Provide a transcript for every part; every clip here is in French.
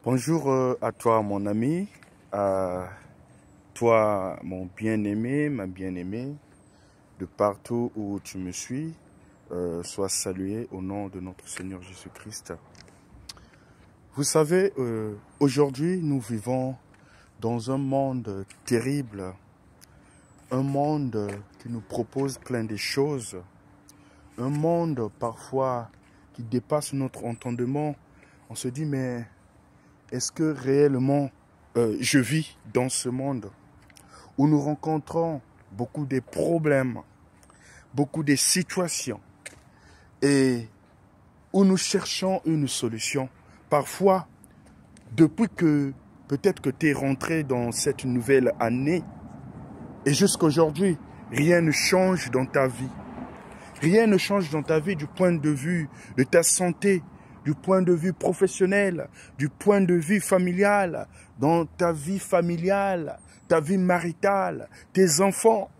Bonjour à toi mon ami, à toi mon bien-aimé, ma bien-aimée, de partout où tu me suis, sois salué au nom de notre Seigneur Jésus-Christ. Vous savez, aujourd'hui nous vivons dans un monde terrible, un monde qui nous propose plein de choses, un monde parfois qui dépasse notre entendement. On se dit mais est-ce que réellement je vis dans ce monde où nous rencontrons beaucoup de problèmes, beaucoup de situations et où nous cherchons une solution. Parfois, depuis que peut-être que tu es rentré dans cette nouvelle année et jusqu'à aujourd'hui, rien ne change dans ta vie. Rien ne change dans ta vie du point de vue de ta santé, du point de vue professionnel, du point de vue familial, dans ta vie familiale, ta vie maritale, tes enfants.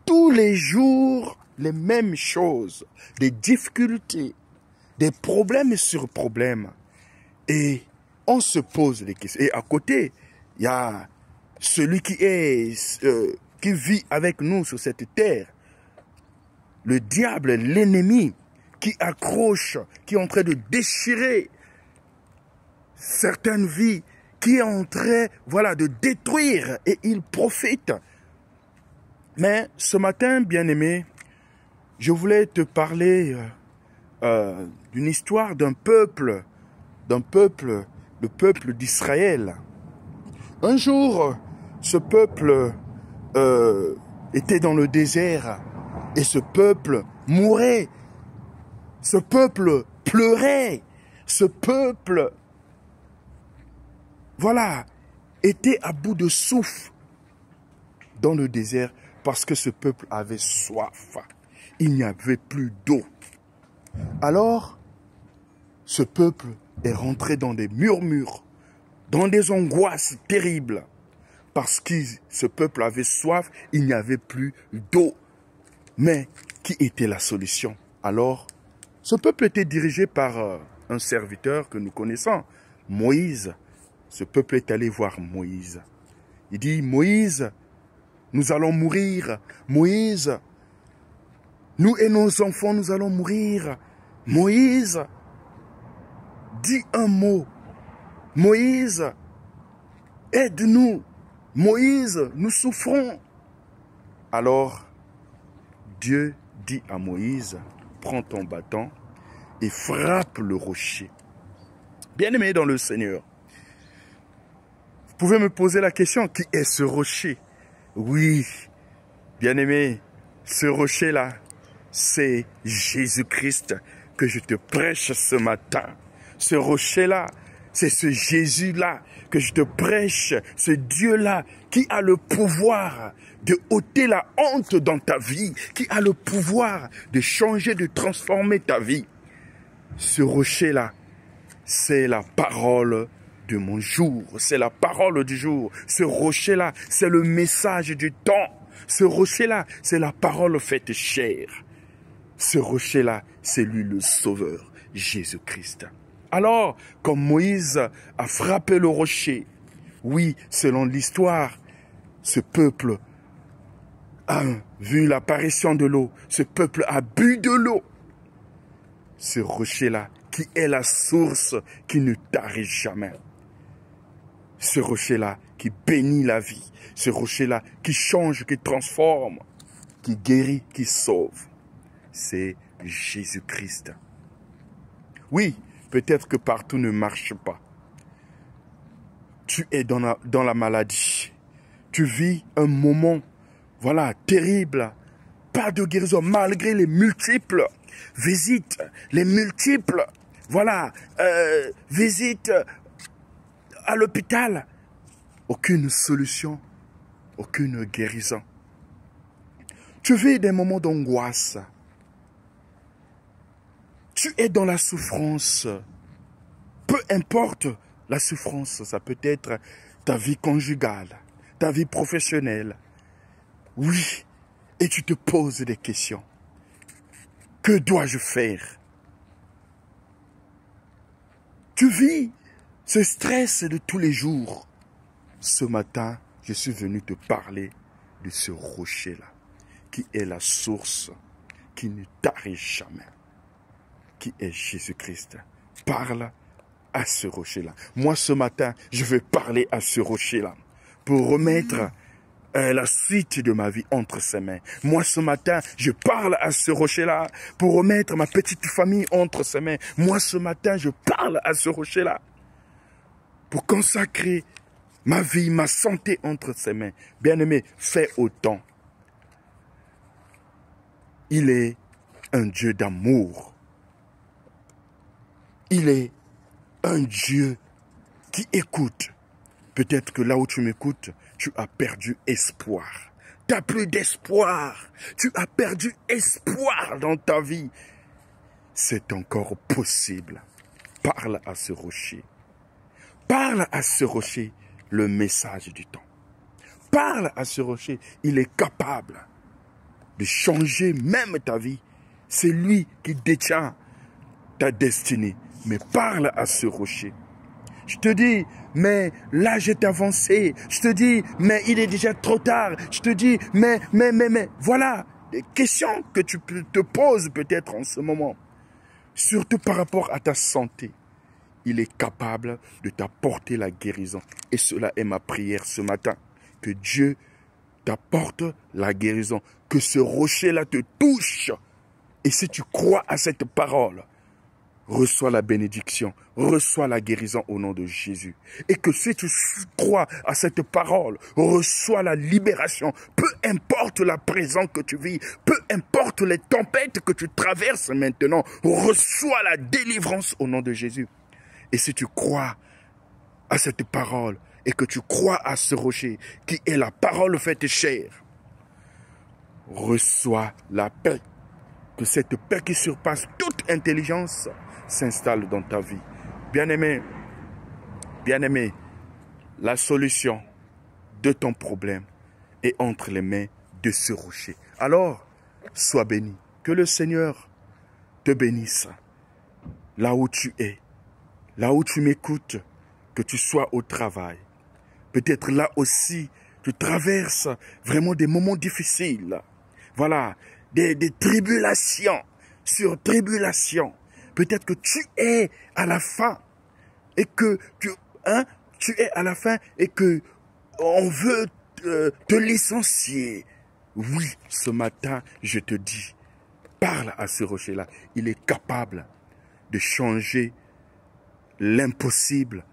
Tous les jours, les mêmes choses, des difficultés, des problèmes sur problèmes. Et on se pose des questions. Et à côté, il y a celui qui vit avec nous sur cette terre. Le diable, l'ennemi, qui accroche, qui est en train de déchirer certaines vies, qui est en train, de détruire, et il profite. Mais ce matin, bien-aimé, je voulais te parler d'une histoire d'un peuple, le peuple d'Israël. Un jour, ce peuple était dans le désert, et ce peuple mourait. Ce peuple pleurait. Ce peuple, était à bout de souffle dans le désert parce que ce peuple avait soif. Il n'y avait plus d'eau. Alors, ce peuple est rentré dans des murmures, dans des angoisses terribles. Parce que ce peuple avait soif, il n'y avait plus d'eau. Mais qui était la solution? Alors, ce peuple était dirigé par un serviteur que nous connaissons, Moïse. Ce peuple est allé voir Moïse. Il dit, Moïse, nous allons mourir. Moïse, nous et nos enfants, nous allons mourir. Moïse, dis un mot. Moïse, aide-nous. Moïse, nous souffrons. Alors, Dieu dit à Moïse, prends ton bâton et frappe le rocher. Bien-aimé dans le Seigneur, vous pouvez me poser la question, qui est ce rocher? Oui, bien-aimé, ce rocher-là, c'est Jésus-Christ que je te prêche ce matin. Ce rocher-là, c'est ce Jésus-là que je te prêche, ce Dieu-là qui a le pouvoir de ôter la honte dans ta vie, qui a le pouvoir de changer, de transformer ta vie. Ce rocher-là, c'est la parole de mon jour, c'est la parole du jour. Ce rocher-là, c'est le message du temps. Ce rocher-là, c'est la parole faite chair. Ce rocher-là, c'est lui le sauveur, Jésus-Christ. Alors, comme Moïse a frappé le rocher, oui, selon l'histoire, ce peuple a vu l'apparition de l'eau. Ce peuple a bu de l'eau. Ce rocher-là, qui est la source qui ne tarit jamais. Ce rocher-là qui bénit la vie. Ce rocher-là qui change, qui transforme, qui guérit, qui sauve. C'est Jésus-Christ. Oui, peut-être que partout ne marche pas. Tu es dans la maladie. Tu vis un moment, terrible. Pas de guérison, malgré les multiples visites, les multiples, visites à l'hôpital. Aucune solution, aucune guérison. Tu vis des moments d'angoisse. Tu es dans la souffrance. Peu importe la souffrance, ça peut être ta vie conjugale, ta vie professionnelle. Oui, et tu te poses des questions. Que dois-je faire? Tu vis ce stress de tous les jours. Ce matin, je suis venu te parler de ce rocher-là, qui est la source, qui ne tarit jamais, qui est Jésus-Christ. Parle à ce rocher-là. Moi, ce matin, je vais parler à ce rocher-là pour remettre la suite de ma vie entre ses mains. Moi, ce matin, je parle à ce rocher-là pour remettre ma petite famille entre ses mains. Moi, ce matin, je parle à ce rocher-là pour consacrer ma vie, ma santé entre ses mains. Bien-aimé, fais autant. Il est un Dieu d'amour. Il est un Dieu qui écoute. Peut-être que là où tu m'écoutes, tu as perdu espoir. Tu n'as plus d'espoir. Tu as perdu espoir dans ta vie. C'est encore possible. Parle à ce rocher. Parle à ce rocher le message du temps. Parle à ce rocher. Il est capable de changer même ta vie. C'est lui qui détient ta destinée. Mais parle à ce rocher. Je te dis, mais l'âge est avancé. Je te dis, mais il est déjà trop tard. Je te dis, mais. Voilà des questions que tu te poses peut-être en ce moment. Surtout par rapport à ta santé. Il est capable de t'apporter la guérison. Et cela est ma prière ce matin. Que Dieu t'apporte la guérison. Que ce rocher-là te touche. Et si tu crois à cette parole, reçois la bénédiction, reçois la guérison au nom de Jésus. Et que si tu crois à cette parole, reçois la libération. Peu importe la présence que tu vis, peu importe les tempêtes que tu traverses maintenant, reçois la délivrance au nom de Jésus. Et si tu crois à cette parole et que tu crois à ce rocher qui est la parole faite chair, reçois la paix. Que cette paix qui surpasse toute intelligence s'installe dans ta vie. Bien-aimé, la solution de ton problème est entre les mains de ce rocher. Alors, sois béni. Que le Seigneur te bénisse. Là où tu es, là où tu m'écoutes, que tu sois au travail. Peut-être là aussi, tu traverses vraiment des moments difficiles. Voilà, des tribulations sur tribulations. Peut-être que tu es à la fin et que tu es à la fin et que on veut te licencier. Oui, ce matin, je te dis, parle à ce rocher-là. Il est capable de changer l'impossible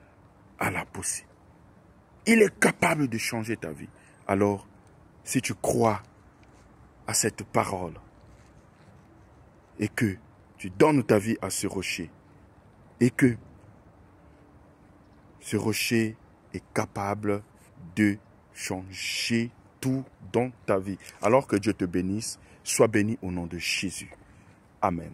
à la possible. Il est capable de changer ta vie. Alors, si tu crois à cette parole et que tu donnes ta vie à ce rocher et que ce rocher est capable de changer tout dans ta vie. Alors que Dieu te bénisse, sois béni au nom de Jésus. Amen.